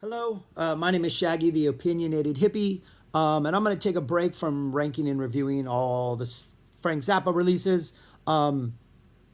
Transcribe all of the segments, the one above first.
Hello, my name is Shaggy, the opinionated hippie, and I'm going to take a break from ranking and reviewing all the Frank Zappa releases and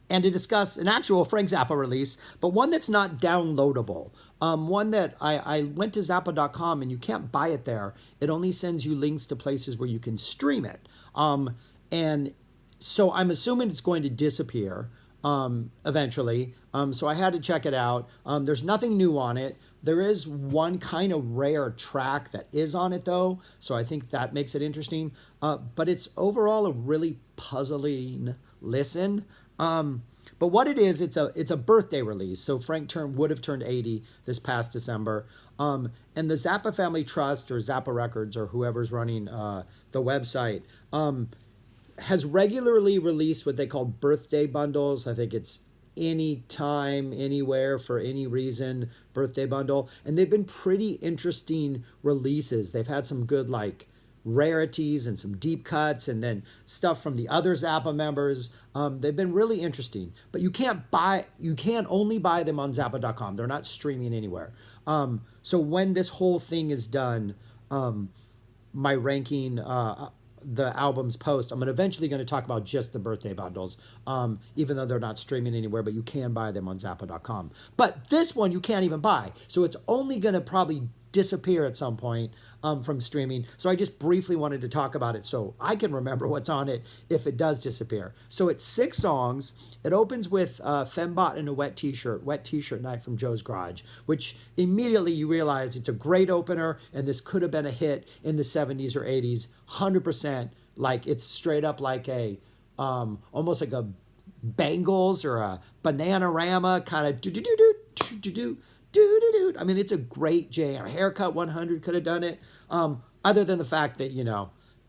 to discuss an actual Frank Zappa release, but one that's not downloadable. One that I went to Zappa.com and you can't buy it there. It only sends you links to places where you can stream it. And so I'm assuming it's going to disappear eventually. So I had to check it out. There's nothing new on it. There is one kind of rare track that is on it though, so I think that makes it interesting. But it's overall a really puzzling listen. But what it is, it's a birthday release. So would have turned 80 this past December. And the Zappa Family Trust or Zappa Records or whoever's running the website has regularly released what they call birthday bundles. I think it's anytime, anywhere, for any reason birthday bundle. And they've been pretty interesting releases. They've had some good rarities and some deep cuts and then stuff from the other Zappa members. They've been really interesting, but you can't only buy them on Zappa.com. They're not streaming anywhere. So when this whole thing is done, my ranking, the albums post, I'm eventually going to talk about just the birthday bundles, even though they're not streaming anywhere, but you can buy them on Zappa.com. But this one you can't even buy, so it's only going to probably disappear at some point from streaming. So I just briefly wanted to talk about it so I can remember what's on it if it does disappear. So it's 6 songs. It opens with Fembot in a Wet T-Shirt Night from Joe's Garage, which immediately you realize it's a great opener and this could have been a hit in the 70s or 80s, 100%. Like it's straight up like a, almost like a Bangles or a Bananarama kind of do-do-do-do-do-do-do. I mean, it's a great jam. Haircut 100 could have done it. Other than the fact that,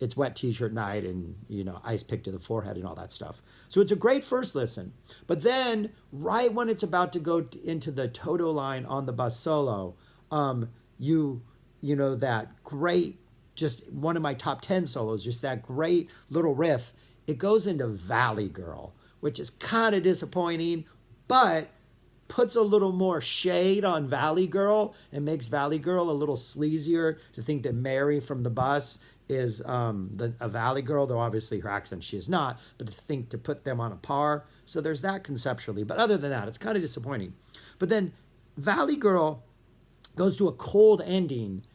it's Wet T-Shirt Night and, ice pick to the forehead and all that stuff. So it's a great first listen. But then, right when it's about to go into the Toto line on the bus solo, that great, just one of my top 10 solos, just that great little riff. It goes into Valley Girl, which is kind of disappointing, but puts a little more shade on Valley Girl and makes Valley Girl a little sleazier to think that Mary from the bus is a Valley Girl, though obviously her accent she is not, but to put them on a par. So there's that conceptually. But other than that, it's kind of disappointing. But then Valley Girl goes to a cold ending.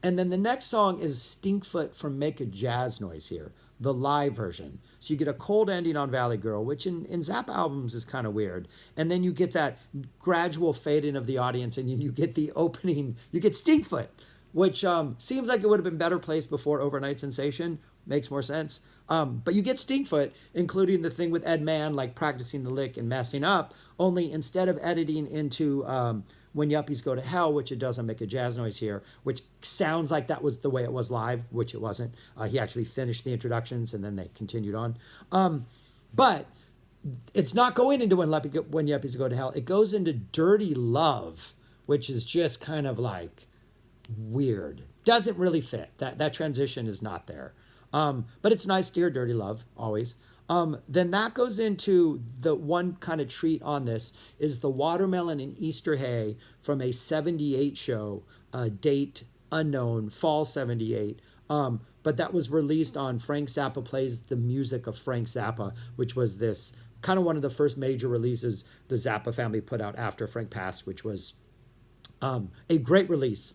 And then the next song is Stinkfoot from Make a Jazz Noise here, the live version. So you get a cold ending on Valley Girl, which in Zappa albums is kind of weird. And then you get that gradual fade in of the audience, and you get the opening, you get Stinkfoot, which seems like it would have been better placed before Overnight Sensation. Makes more sense. But you get Stinkfoot, including the thing with Ed Mann, like practicing the lick and messing up, only instead of editing into When Yuppies Go to Hell, which it doesn't Make a Jazz Noise here, which sounds like that was the way it was live, which it wasn't. He actually finished the introductions and then they continued on. But it's not going into When Yuppies Go to Hell. It goes into Dirty Love, which is just kind of like weird. Doesn't really fit. That transition is not there. But it's nice, dear Dirty Love, always. Then that goes into the one kind of treat on this is the Watermelon and Easter Hay from a 78 show, date unknown, fall 78. But that was released on Frank Zappa Plays the Music of Frank Zappa, which was this kind of one of the first major releases the Zappa family put out after Frank passed, which was a great release.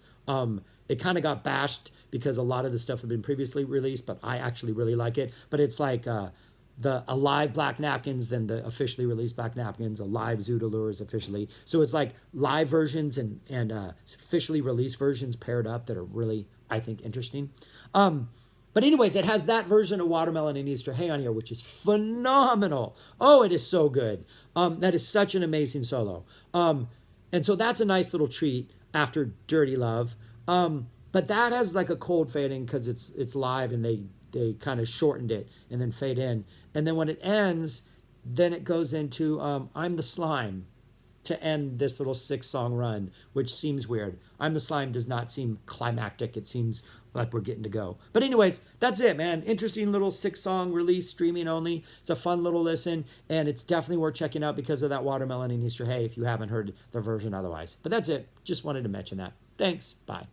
It kind of got bashed because a lot of the stuff had been previously released, but I actually really like it. But it's like the Alive Black Napkins, then the officially released Black Napkins, Alive Zoodalures officially. So it's like live versions and officially released versions paired up that are really, I think, interesting. But anyways, it has that version of Watermelon and Easter Hay on here, which is phenomenal. Oh, it is so good. That is such an amazing solo. And so that's a nice little treat after Dirty Love. But that has like a cold fading because it's live and they kind of shortened it and then fade in. And then when it ends, then it goes into I'm the Slime, to end this little 6-song run, which seems weird. I'm the Slime does not seem climactic. It seems like we're getting to go. But anyways, that's it, man. Interesting little 6-song release, streaming only. It's a fun little listen, and it's definitely worth checking out because of that Watermelon and Easter Hay if you haven't heard the version otherwise. But that's it. Just wanted to mention that. Thanks. Bye.